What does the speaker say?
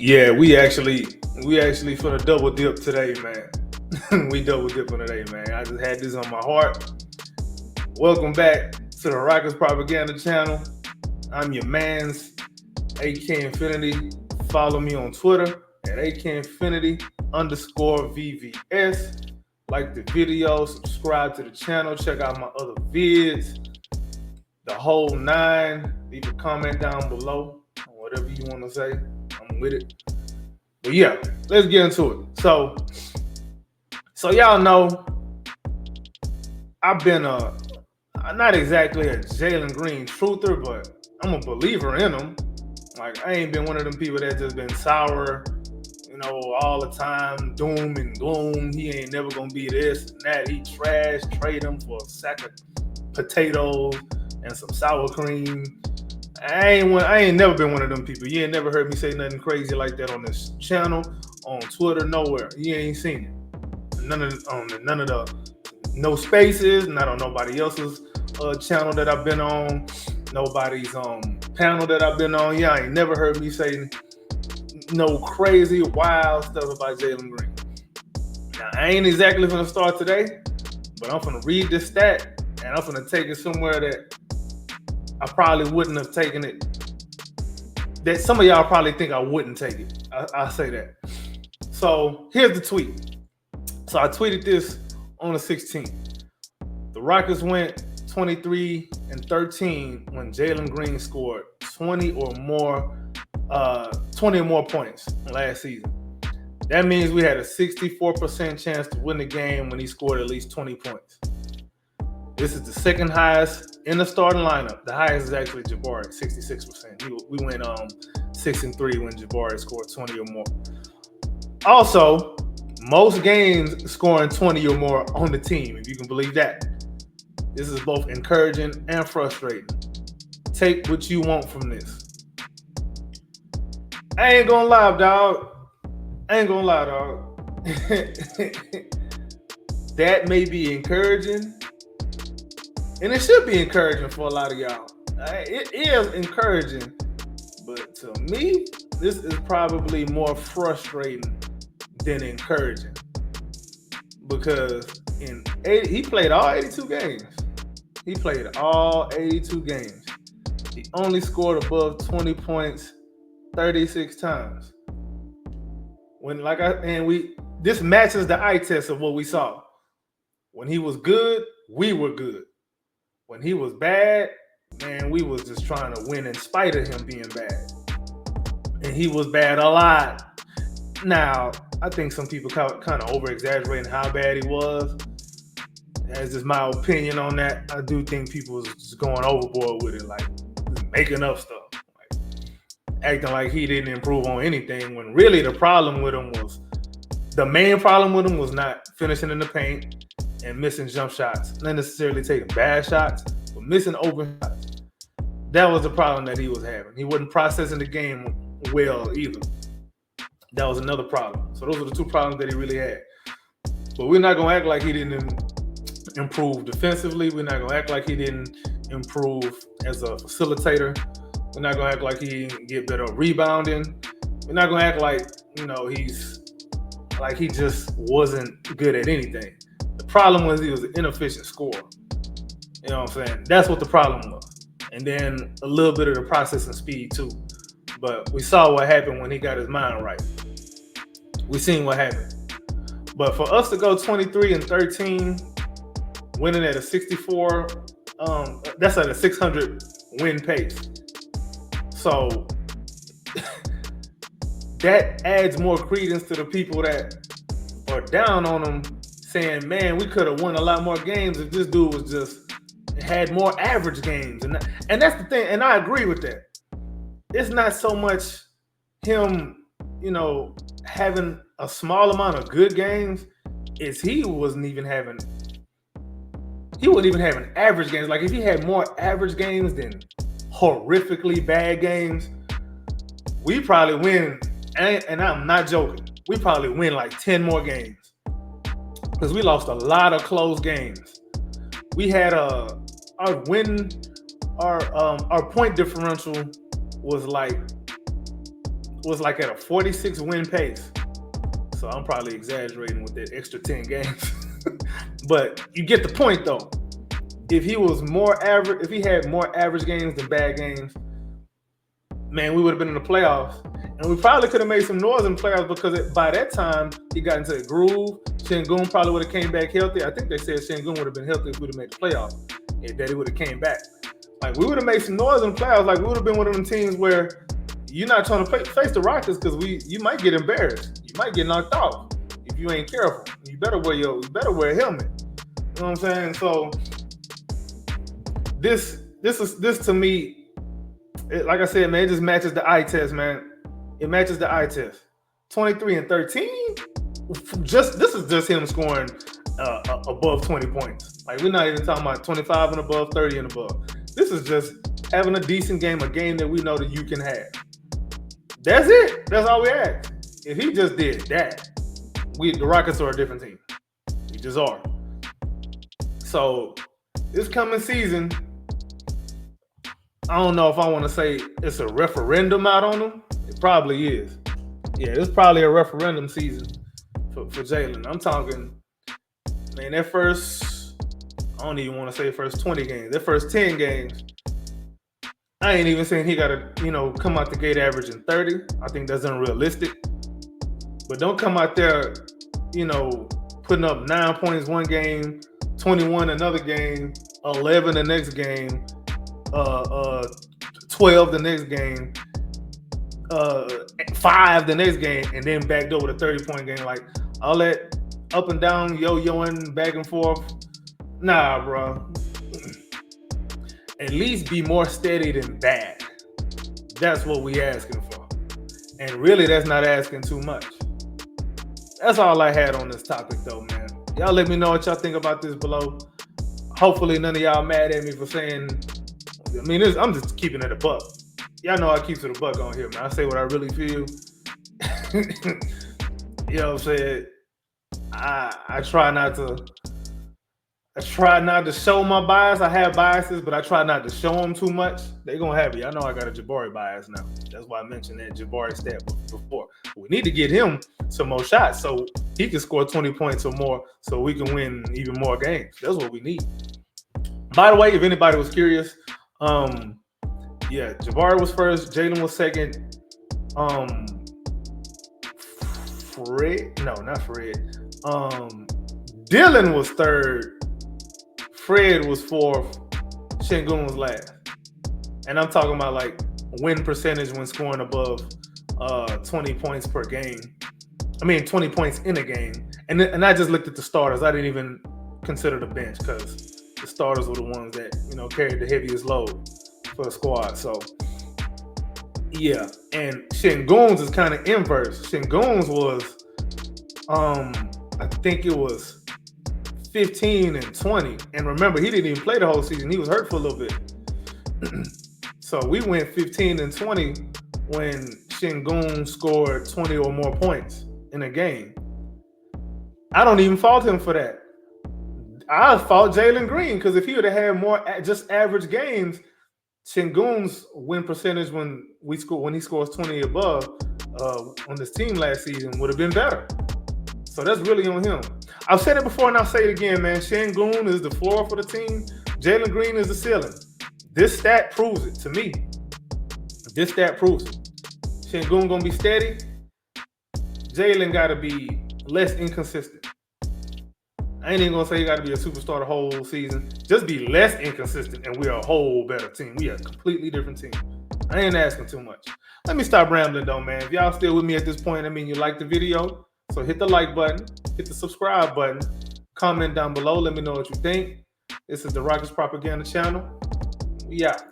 Yeah, we actually finna double dip today, man. We double dipping today, man. I just had this on my heart. Welcome back to the Rockets Propaganda Channel. I'm your man's AK Infinity. Follow me on Twitter at AKInfinity_VVS. Like the video, subscribe to the channel, check out my other vids, the whole nine. Leave a comment down below on whatever you want to say. I'm with it. But yeah, let's get into it. So y'all know I've been not exactly a Jalen Green truther, but I'm a believer in him. Like, I ain't been one of them people that just been sour, all the time, doom and gloom. He ain't never gonna be this and that. He trash. Trade him for a sack of potatoes and some sour cream. I ain't never been one of them people. You ain't never heard me say nothing crazy like that on this channel, on Twitter, nowhere. You ain't seen it. None of the no spaces, not on nobody else's channel that I've been on, nobody's panel that I've been on. Yeah, I ain't never heard me say no crazy, wild stuff about Jalen Green. Now, I ain't exactly gonna start today, but I'm gonna read this stat and I'm gonna take it somewhere that I probably wouldn't have taken it. That some of y'all probably think I wouldn't take it. I'll say that. So here's the tweet. So I tweeted this on the 16th. The Rockets went 23-13 when Jalen Green scored 20 or more points last season. That means we had a 64% chance to win the game when he scored at least 20 points. This is the second highest in the starting lineup. The highest is actually Jabari, 66%. We went 6-3 when Jabari scored 20 or more. Also, most games scoring 20 or more on the team, if you can believe that. This is both encouraging and frustrating. Take what you want from this. I ain't gonna lie, dog. That may be encouraging, and it should be encouraging for a lot of y'all. It is encouraging, but to me, this is probably more frustrating than encouraging, because he played all 82 games. He only scored above 20 points 36 times. This matches the eye test of what we saw. When he was good, we were good. When he was bad, man, we was just trying to win in spite of him being bad. And he was bad a lot. Now, I think some people kind of over-exaggerating how bad he was. That's just my opinion on that. I do think people was just going overboard with it, like making up stuff, like acting like he didn't improve on anything, when really the main problem with him was not finishing in the paint and missing jump shots. Not necessarily taking bad shots, but missing open shots. That was the problem that he was having. He wasn't processing the game well either. That was another problem. So those are the two problems that he really had. But we're not going to act like he didn't improve defensively. We're not going to act like he didn't improve as a facilitator. We're not going to act like he didn't get better rebounding. We're not going to act like, he just wasn't good at anything. The problem was he was an inefficient scorer. You know what I'm saying? That's what the problem was. And then a little bit of the processing speed too. But we saw what happened when he got his mind right. We seen what happened. But for us to go 23-13, winning at a 64, that's at a 600 win pace. So that adds more credence to the people that are down on him, saying, man, we could have won a lot more games if this dude was just had more average games. And that's the thing, and I agree with that. It's not so much him, having a small amount of good games, is he wasn't even having average games. Like, if he had more average games than horrifically bad games, we probably win, and I'm not joking, we probably win like 10 more games, because we lost a lot of close games. We had our point differential was was like at a 46 win pace. So I'm probably exaggerating with that extra 10 games. But you get the point though. If he was more average, if he had more average games than bad games, man, we would have been in the playoffs. And we probably could have made some noise in the playoffs because by that time, he got into a groove. Şengün probably would have came back healthy. I think they said Şengün would have been healthy if we would have made the playoffs. And that he would have came back. Like, we would have made some noise in the playoffs. Like, we would have been one of them teams where you're not trying to face the Rockets because you might get embarrassed. You might get knocked off if you ain't careful. You better wear a helmet. You know what I'm saying? So this to me, like I said, man, it just matches the eye test, man. It matches the eye test. 23 and 13. This is just him scoring above 20 points. Like, we're not even talking about 25 and above, 30 and above. This is just having a decent game, a game that we know that you can have. That's it. That's all we ask. If he just did that, the Rockets are a different team. We just are. So this coming season, I don't know if I want to say it's a referendum out on him. It probably is. Yeah, it's probably a referendum season for Jalen. I'm talking, man, that first, I don't even want to say first 20 games. That first 10 games, I ain't even saying he got to, come out the gate averaging 30. I think that's unrealistic. But don't come out there, putting up 9 points one game, 21 another game, 11 the next game, 12 the next game, 5 the next game, and then backdoor with a 30-point game. Like, all that up and down, yo-yoing, back and forth. Nah, bro. At least be more steady than bad. That's what we asking for. And really, that's not asking too much. That's all I had on this topic, though, man. Y'all let me know what y'all think about this below. Hopefully, none of y'all mad at me for saying, I'm just keeping it a buck. Y'all know I keep it a buck on here, man. I say what I really feel. You know what I'm saying? I try not to show my bias. I have biases, but I try not to show them too much. They gonna have it. I know I got a Jabari bias now. That's why I mentioned that Jabari stat before. We need to get him some more shots so he can score 20 points or more so we can win even more games. That's what we need. By the way, if anybody was curious, Jabari was first, Jalen was second. Dylan was third. Fred was fourth. Şengün was last. And I'm talking about like win percentage when scoring above 20 points per game. 20 points in a game. And I just looked at the starters. I didn't even consider the bench because the starters were the ones that, carried the heaviest load for the squad. So, yeah. And Şengün's is kind of inverse. Şengün's was, I think it was 15 and 20. And remember, he didn't even play the whole season. He was hurt for a little bit. So we went 15 and 20 when Şengün scored 20 or more points in a game. I don't even fault him for that. I fault Jalen Green because if he would have had more just average games, Şengün's win percentage when he scores 20 above on this team last season would have been better. So that's really on him. I've said it before and I'll say it again, man. Şengün is the floor for the team. Jalen Green is the ceiling. This stat proves it to me. This stat proves it. Şengün gonna be steady. Jalen gotta be less inconsistent. I ain't even gonna say you gotta be a superstar the whole season. Just be less inconsistent and we're a whole better team. We are a completely different team. I ain't asking too much. Let me stop rambling though, man. If y'all still with me at this point, you like the video. So hit the like button, hit the subscribe button, comment down below. Let me know what you think. This is the Rockets Propaganda Channel. We out.